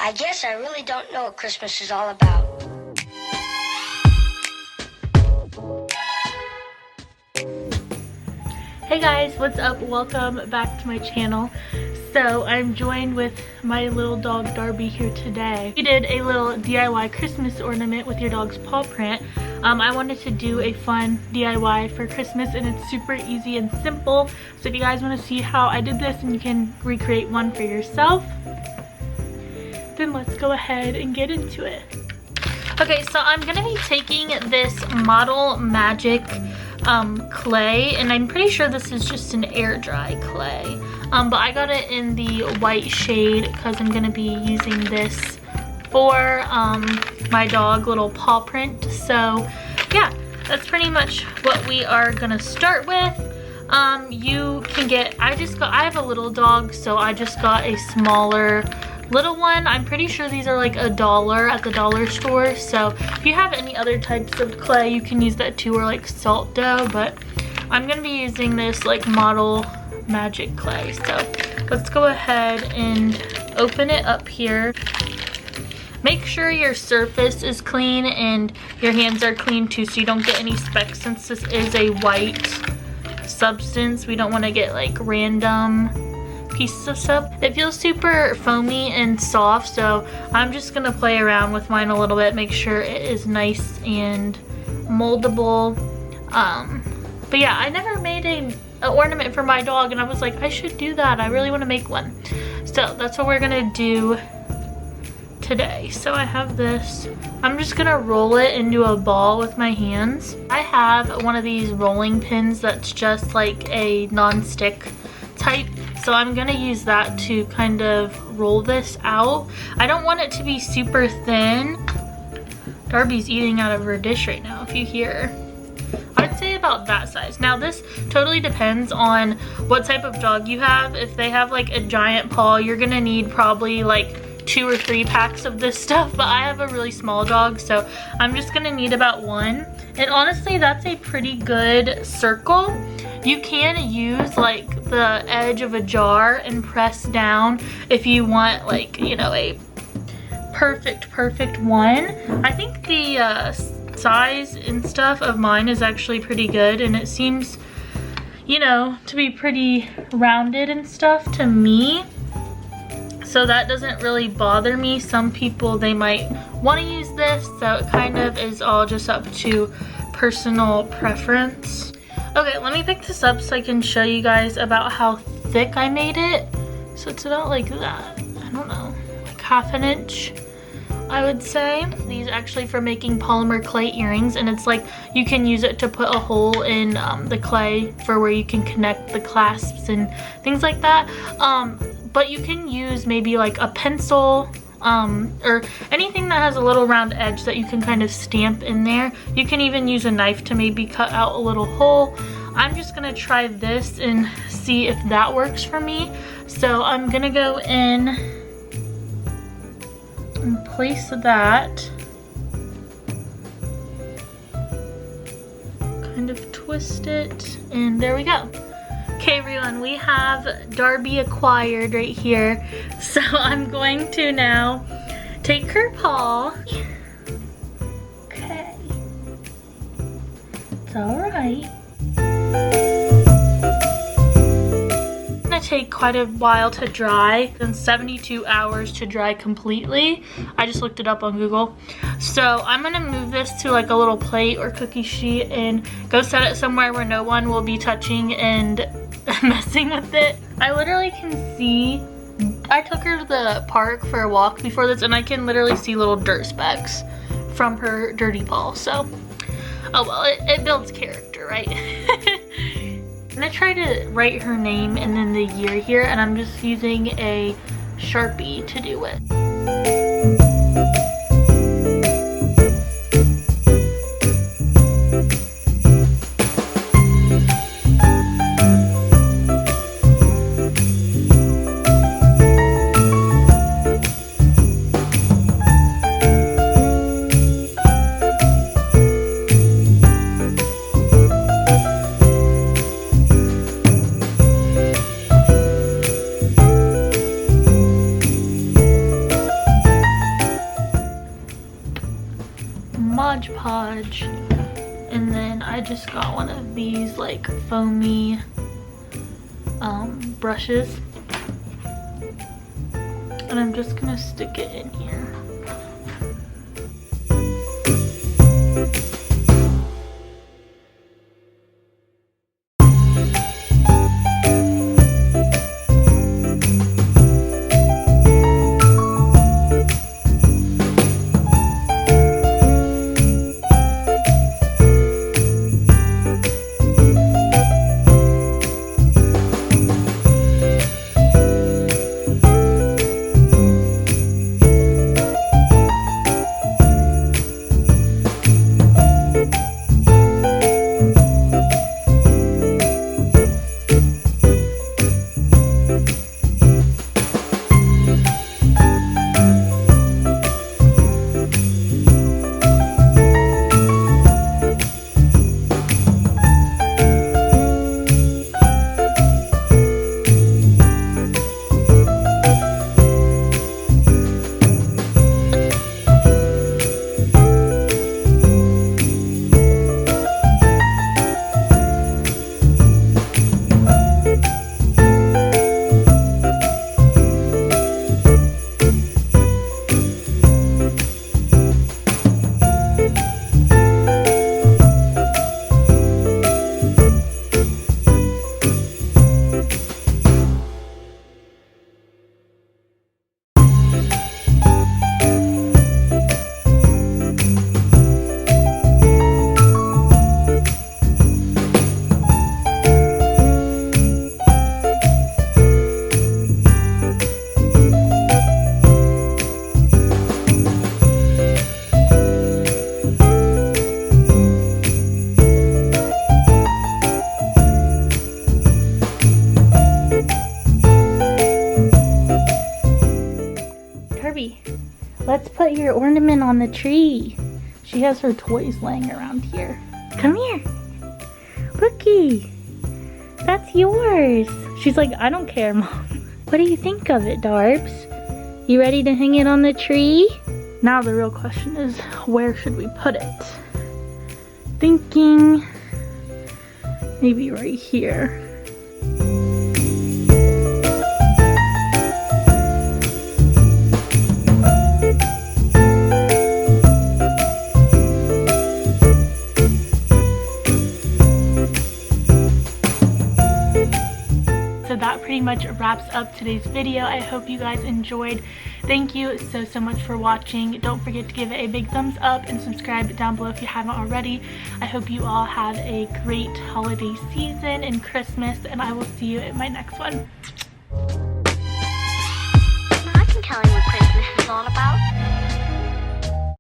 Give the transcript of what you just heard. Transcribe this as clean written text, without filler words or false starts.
I guess I really don't know what Christmas is all about. Hey guys, what's up? Welcome back to my channel. So I'm joined with my little dog Darby here today. We did a little DIY Christmas ornament with your dog's paw print. I wanted to do a fun DIY for Christmas, and it's super easy and simple. So if you guys want to see how I did this and you can recreate one for yourself, then let's go ahead and get into it. Okay, so I'm gonna be taking this Model Magic clay, and I'm pretty sure this is just an air dry clay, but I got it in the white shade because I'm gonna be using this for my dog little paw print. So yeah, that's pretty much what we are gonna start with. You can get, I have a little dog, so I just got a smaller little one. I'm pretty sure these are like $1 at the dollar store. So if you have any other types of clay, you can use that too, or like salt dough, but I'm gonna be using this like Model Magic clay. So let's go ahead and open it up here. Make sure your surface is clean and your hands are clean too, so you don't get any specks. Since this is a white substance, we don't want to get like random pieces of stuff. It feels super foamy and soft, so I'm just gonna play around with mine a little bit, make sure it is nice and moldable. But yeah, I never made an ornament for my dog, and I was like, I should do that. I really want to make one. So that's what we're gonna do today. So I have this. I'm just gonna roll it into a ball with my hands. I have one of these rolling pins that's just like a non-stick type, so I'm gonna use that to kind of roll this out. I don't want it to be super thin. Darby's eating out of her dish right now, if you hear. I'd say about that size. Now this totally depends on what type of dog you have. If they have like a giant paw, you're gonna need probably like 2 or 3 packs of this stuff, but I have a really small dog, so I'm just gonna need about 1. And honestly, that's a pretty good circle. You can use like the edge of a jar and press down if you want, like, you know, a perfect one. I think the size and stuff of mine is actually pretty good, and it seems, you know, to be pretty rounded and stuff to me. So that doesn't really bother me. Some people, they might want to use this, so it kind of is all just up to personal preference. Okay, let me pick this up so I can show you guys about how thick I made it. So it's about like that. I don't know, like 1/2 inch, I would say. These are actually for making polymer clay earrings, and it's like you can use it to put a hole in the clay for where you can connect the clasps and things like that. But you can use maybe like a pencil or anything that has a little round edge that you can kind of stamp in there. You can even use a knife to maybe cut out a little hole. I'm just gonna try this and see if that works for me. So I'm gonna go in and place that. Kind of twist it, and there we go. Okay everyone, we have Darby acquired right here. So I'm going to now take her paw. Okay. It's alright. It's gonna take quite a while to dry, and 72 hours to dry completely. I just looked it up on Google. So I'm gonna move this to like a little plate or cookie sheet and go set it somewhere where no one will be touching and messing with it. I literally can see, I took her to the park for a walk before this, and I can literally see little dirt specks from her dirty paw. So, oh well, it builds character, right? I'm gonna try to write her name and then the year here, and I'm just using a Sharpie to do it. Mod Podge. And then I just got one of these like foamy brushes. And I'm just gonna stick it in here. Let's put your ornament on the tree. She has her toys laying around here. Come here. Looky. That's yours. She's like, I don't care, Mom. What do you think of it, Darbs? You ready to hang it on the tree? Now the real question is, where should we put it? Thinking maybe right here. So that pretty much wraps up today's video. I hope you guys enjoyed. Thank you so much for watching. Don't forget to give it a big thumbs up and subscribe down below if you haven't already. I hope you all have a great holiday season and Christmas, and I will see you in my next one.